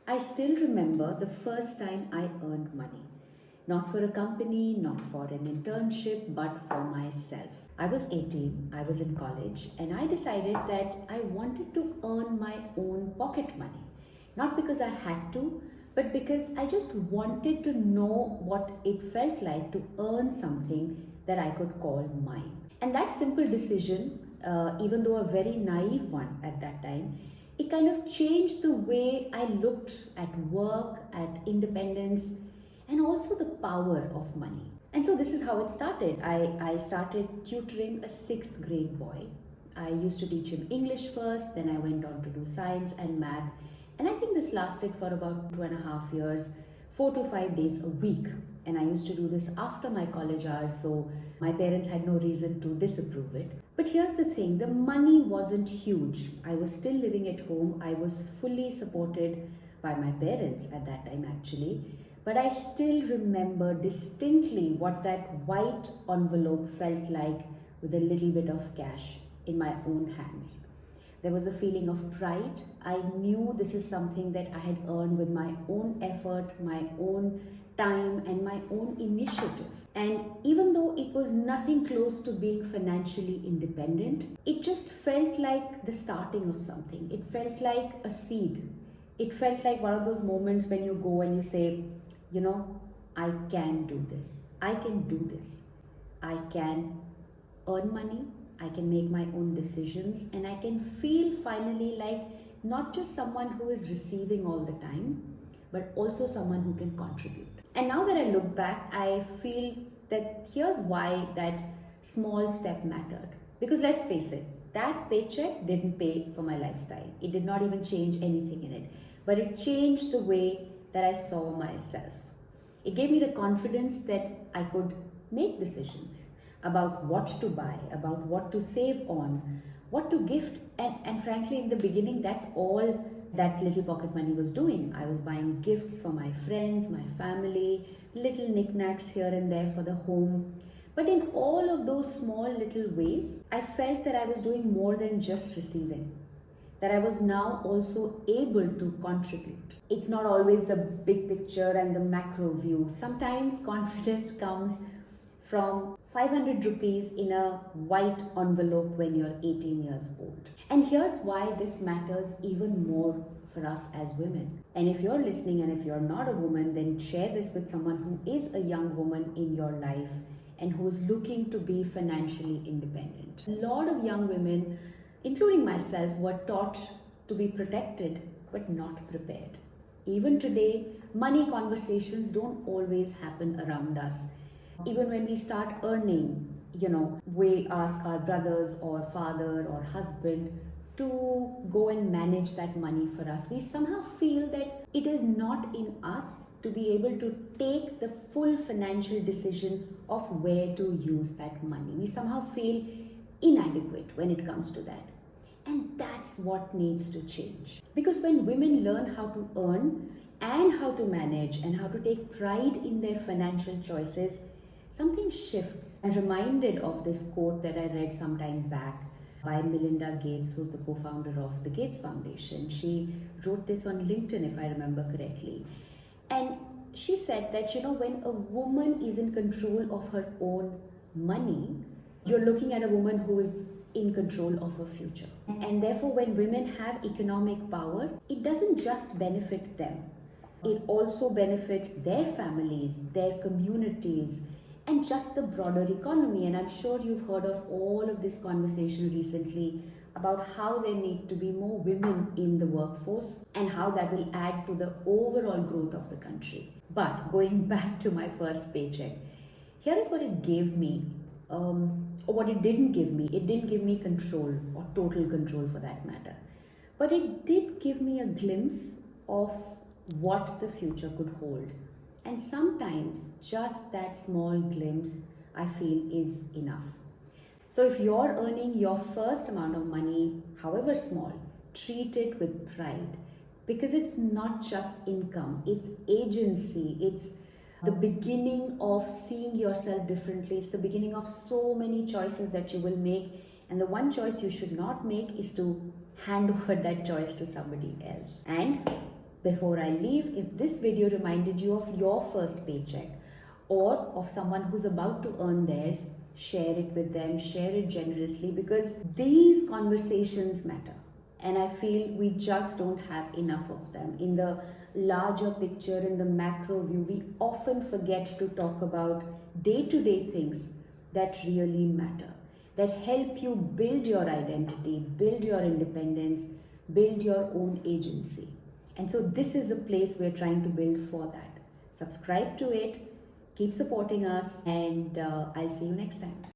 I still remember the first time I earned money. Not for a company, not for an internship, but for myself. I was 18, I was in college, and I decided that I wanted to earn my own pocket money. Not because I had to, but because I just wanted to know what it felt like to earn something that I could call mine. And that simple decision, even though a very naive one at that time, it kind of changed the way I looked at work, at independence, and also the power of money. And so this is how it started. I started tutoring a sixth grade boy. I used to teach him English first, then I went on to do science and math. And I think this lasted for about 2.5 years, 4 to 5 days a week. And I used to do this after my college hours, so my parents had no reason to disapprove it. But here's the thing, the money wasn't huge. I was still living at home. I was fully supported by my parents at that time actually. But I still remember distinctly what that white envelope felt like with a little bit of cash in my own hands. There was a feeling of pride. I knew this is something that I had earned with my own effort, my own time, and my own initiative. And even though it was nothing close to being financially independent, it just felt like the starting of something. It felt like a seed. It felt like one of those moments when you go and you say, you know, I can do this. I can do this. I can earn money. I can make my own decisions, and I can feel finally like not just someone who is receiving all the time, but also someone who can contribute. And now that I look back, I feel that here's why that small step mattered. Because let's face it, that paycheck didn't pay for my lifestyle. It did not even change anything in it, but it changed the way that I saw myself. It gave me the confidence that I could make decisions about what to buy, about what to save on, what to gift. And frankly, in the beginning, that's all that little pocket money was doing. I was buying gifts for my friends, my family, little knickknacks here and there for the home. But in all of those small little ways, I felt that I was doing more than just receiving, that I was now also able to contribute. It's not always the big picture and the macro view. Sometimes confidence comes from 500 rupees in a white envelope when you're 18 years old. And here's why this matters even more for us as women. And if you're listening and if you're not a woman, then share this with someone who is a young woman in your life and who's looking to be financially independent. A lot of young women, including myself, were taught to be protected but not prepared. Even today, money conversations don't always happen around us. Even when we start earning, we ask our brothers or father or husband to go and manage that money for us. We somehow feel that it is not in us to be able to take the full financial decision of where to use that money. We somehow feel inadequate when it comes to that. And that's what needs to change. Because when women learn how to earn and how to manage and how to take pride in their financial choices, something shifts. I'm reminded of this quote that I read some time back by Melinda Gates, who's the co-founder of the Gates Foundation. She wrote this on LinkedIn, if I remember correctly. And she said that, when a woman is in control of her own money, you're looking at a woman who is in control of her future. And therefore, when women have economic power, it doesn't just benefit them. It also benefits their families, their communities, and just the broader economy. And I'm sure you've heard of all of this conversation recently about how there need to be more women in the workforce and how that will add to the overall growth of the country. But going back to my first paycheck, here is what it gave me, or what it didn't give me. It didn't give me control, or total control for that matter. But it did give me a glimpse of what the future could hold. And sometimes just that small glimpse, I feel, is enough. So if you're earning your first amount of money, however small, treat it with pride. Because it's not just income, it's agency, it's the beginning of seeing yourself differently. It's the beginning of so many choices that you will make. And the one choice you should not make is to hand over that choice to somebody else. And Before I leave, if this video reminded you of your first paycheck or of someone who's about to earn theirs, share it with them, share it generously, because these conversations matter. And I feel we just don't have enough of them. In the larger picture, in the macro view, we often forget to talk about day-to-day things that really matter, that help you build your identity, build your independence, build your own agency. And so this is a place we're trying to build for that. Subscribe to it, keep supporting us, and I'll see you next time.